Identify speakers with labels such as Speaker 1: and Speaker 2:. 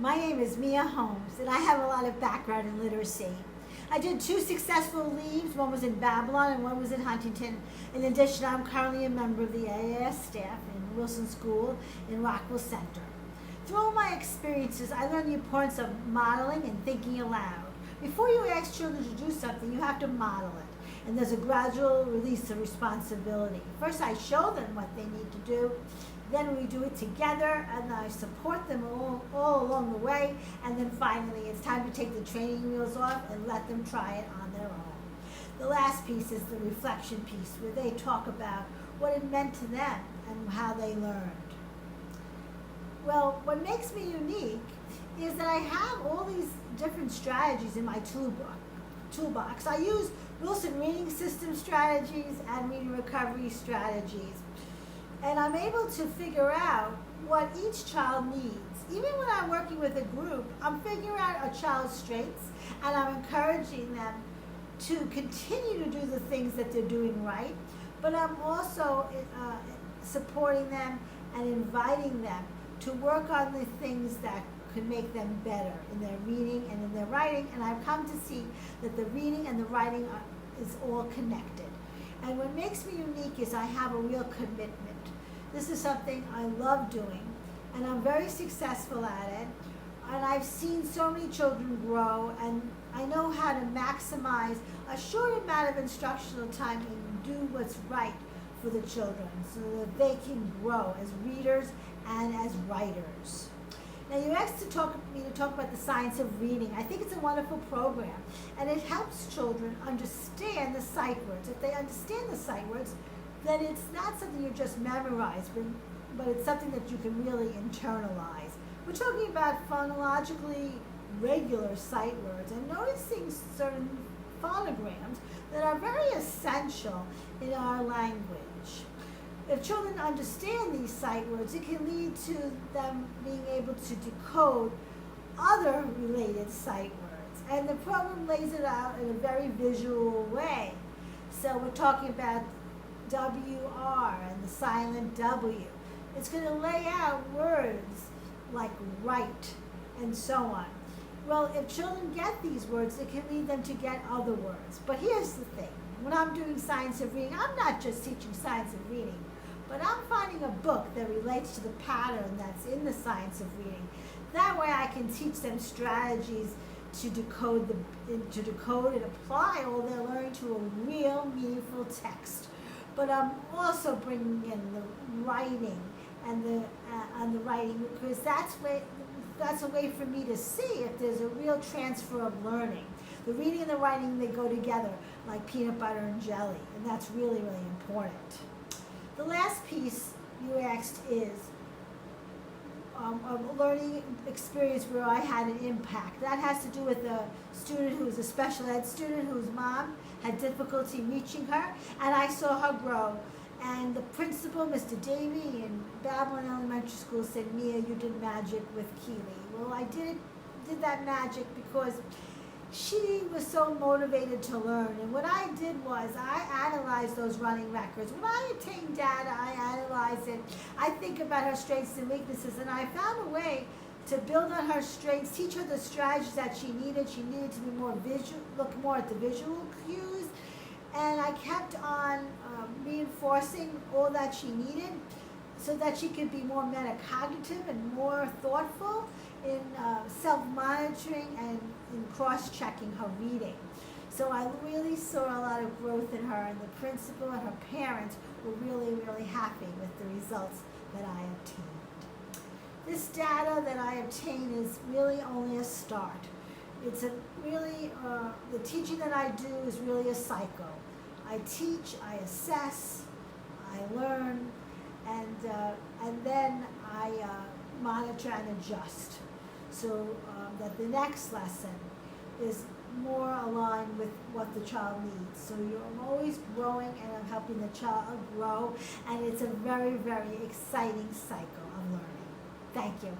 Speaker 1: My name is Mia Holmes, and I have a lot of background in literacy. I did 2 successful leaves. One was in Babylon and one was in Huntington. In addition, I'm currently a member of the AAS staff in Wilson School in Rockville Center. Through all my experiences, I learned the importance of modeling and thinking aloud. Before you ask children to do something, you have to model it. And there's a gradual release of responsibility. First, I show them what they need to do. Then we do it together, and I support them all along the way. And then finally, it's time to take the training wheels off and let them try it on their own. The last piece is the reflection piece, where they talk about what it meant to them and how they learned. Well, what makes me unique is that I have all these different strategies in my toolbox. I use Wilson Reading System strategies and reading recovery strategies. And I'm able to figure out what each child needs. Even when I'm working with a group, I'm figuring out a child's strengths, and I'm encouraging them to continue to do the things that they're doing right, but I'm also supporting them and inviting them to work on the things that could make them better in their reading and in their writing. And I've come to see that the reading and the writing is all connected. And what makes me unique is I have a real commitment. This is something I love doing, and I'm very successful at it. And I've seen so many children grow, and I know how to maximize a short amount of instructional time and do what's right for the children so that they can grow as readers and as writers. Now, you asked me to talk about the science of reading. I think it's a wonderful program, and it helps children understand the sight words. If they understand the sight words, then it's not something you just memorize, but it's something that you can really internalize. We're talking about phonologically regular sight words and noticing certain phonograms that are very essential in our language. If children understand these sight words, it can lead to them being able to decode other related sight words. And the program lays it out in a very visual way. So we're talking about WR and the silent W. It's going to lay out words like right and so on. Well, if children get these words, it can lead them to get other words. But here's the thing. When I'm doing science of reading, I'm not just teaching science of reading, but I'm finding a book that relates to the pattern that's in the science of reading. That way I can teach them strategies to decode and apply all their learning to a real meaningful text. But I'm also bringing in the writing and the writing, because that's a way for me to see if there's a real transfer of learning. The reading and the writing, they go together like peanut butter and jelly, and that's really, really important. The last piece you asked is a learning experience where I had an impact. That has to do with a student who was a special ed student whose mom had difficulty reaching her, and I saw her grow. And the principal, Mr. Davey, in Babylon Elementary School said, "Mia, you did magic with Keely." Well, I did that magic because she was so motivated to learn. And what I did was I analyzed those running records. When I obtain data, I analyze it. I think about her strengths and weaknesses, and I found a way to build on her strengths, teach her the strategies that she needed. She needed to be more visual, look more at the visual cues. And I kept on reinforcing all that she needed so that she could be more metacognitive and more thoughtful in self-monitoring and in cross-checking her reading. So I really saw a lot of growth in her, and the principal and her parents were really, really happy with the results that I obtained. This data that I obtained is really only a start. It's the teaching that I do is really a cycle. I teach, I assess, I learn, and then I monitor and adjust, so that the next lesson is more aligned with what the child needs. So you're always growing, and I'm helping the child grow, and it's a very, very exciting cycle of learning. Thank you.